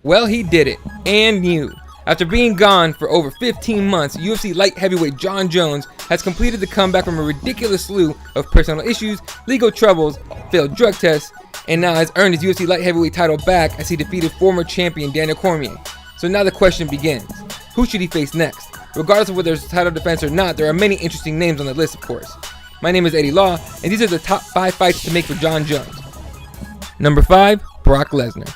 Well, he did it, and you. After being gone for over 15 months, UFC light heavyweight Jon Jones has completed the comeback from a ridiculous slew of personal issues, legal troubles, failed drug tests, and now has earned his UFC light heavyweight title back as he defeated former champion Daniel Cormier. So now the question begins, who should he face next? Regardless of whether it's a title defense or not, there are many interesting names on the list, of course. My name is Eddie Law, and these are the top 5 fights to make for Jon Jones. Number 5, Brock Lesnar.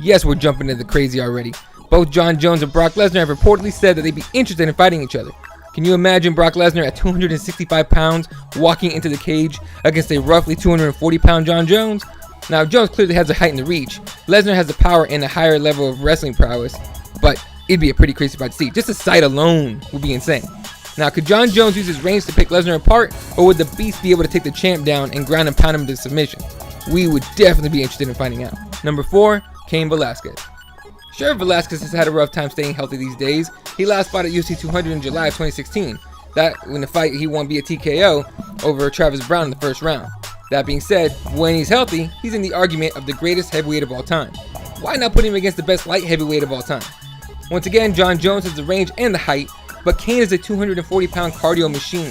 Yes, we're jumping into the crazy already. Both Jon Jones and Brock Lesnar have reportedly said that they'd be interested in fighting each other. Can you imagine Brock Lesnar at 265 pounds walking into the cage against a roughly 240-pound Jon Jones? Now, Jones clearly has the height and the reach. Lesnar has the power and a higher level of wrestling prowess, but it'd be a pretty crazy fight to see. Just the sight alone would be insane. Now, could Jon Jones use his range to pick Lesnar apart, or would the Beast be able to take the champ down and ground and pound him into submission? We would definitely be interested in finding out. Number 4, Cain Velasquez. Sure, Velasquez has had a rough time staying healthy these days. He last fought at UFC 200 in July of 2016. That, when the fight he won via TKO over Travis Brown in the first round. That being said, when he's healthy, he's in the argument of the greatest heavyweight of all time. Why not put him against the best light heavyweight of all time? Once again, Jon Jones has the range and the height, but Cain is a 240-pound cardio machine.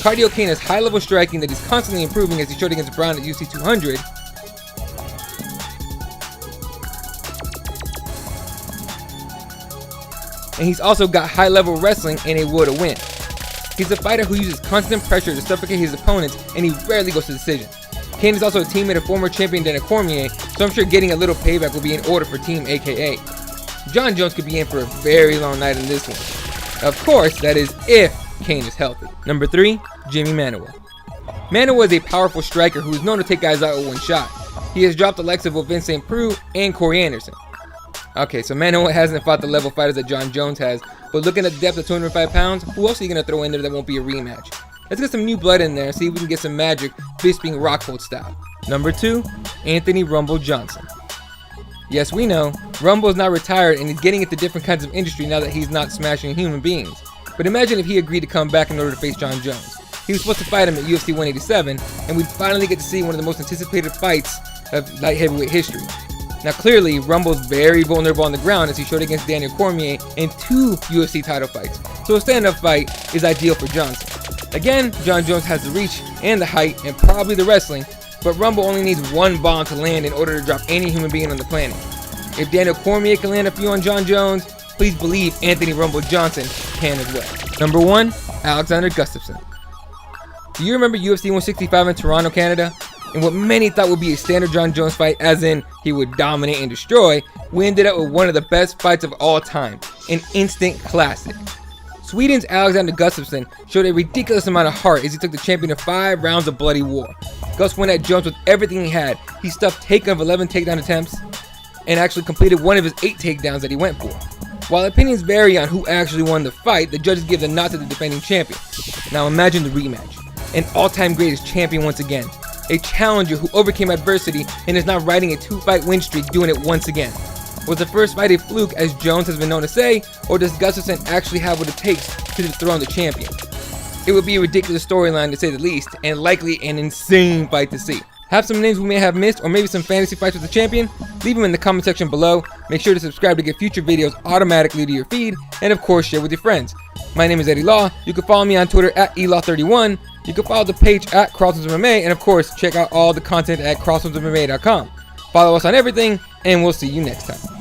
Cardio Cain has high-level striking that he's constantly improving, as he showed against Brown at UFC 200. And he's also got high-level wrestling and a will to win. He's a fighter who uses constant pressure to suffocate his opponents, and he rarely goes to decision. Cain is also a teammate of former champion Daniel Cormier, so I'm sure getting a little payback will be in order for Team AKA. Jon Jones could be in for a very long night in this one. Of course, that is if Cain is healthy. Number 3, Jimmy Manawa. Manawa is a powerful striker who is known to take guys out with one shot. He has dropped the likes of Vincent St. Preux and Corey Anderson. Okay, so Manawa hasn't fought the level fighters that Jon Jones has, but looking at the depth of 205 pounds, who else are you going to throw in there that won't be a rematch? Let's get some new blood in there and see if we can get some magic, fist being Rockhold style. Number 2, Anthony Rumble Johnson. Yes, we know, Rumble is not retired and he's getting into different kinds of industry now that he's not smashing human beings. But imagine if he agreed to come back in order to face Jon Jones. He was supposed to fight him at UFC 187, and we'd finally get to see one of the most anticipated fights of light heavyweight history. Now clearly, Rumble's very vulnerable on the ground, as he showed against Daniel Cormier in 2 UFC title fights, so a stand-up fight is ideal for Johnson. Again, Jon Jones has the reach and the height and probably the wrestling, but Rumble only needs one bomb to land in order to drop any human being on the planet. If Daniel Cormier can land a few on Jon Jones, please believe Anthony Rumble Johnson can as well. Number 1, Alexander Gustafsson. Do you remember UFC 165 in Toronto, Canada? In what many thought would be a standard Jon Jones fight, as in he would dominate and destroy, we ended up with one of the best fights of all time, an instant classic. Sweden's Alexander Gustafsson showed a ridiculous amount of heart as he took the champion to 5 rounds of bloody war. Gus went at Jones with everything he had. He stuffed Taken of 11 takedown attempts and actually completed one of his 8 takedowns that he went for. While opinions vary on who actually won the fight, the judges give the nod to the defending champion. Now imagine the rematch. An all-time greatest champion once again. A challenger who overcame adversity and is now riding a 2-fight win streak, doing it once again. Was the first fight a fluke, as Jones has been known to say, or does Gustafsson actually have what it takes to dethrone the champion? It would be a ridiculous storyline to say the least, and likely an insane fight to see. Have some names we may have missed, or maybe some fantasy fights with the champion? Leave them in the comment section below. Make sure to subscribe to get future videos automatically to your feed, and of course share with your friends. My name is Eddie Law. You can follow me on Twitter at elaw31. You can follow the page at CrossroadsMMA, and of course check out all the content at crossroadsmma.com. Follow us on everything, and we'll see you next time.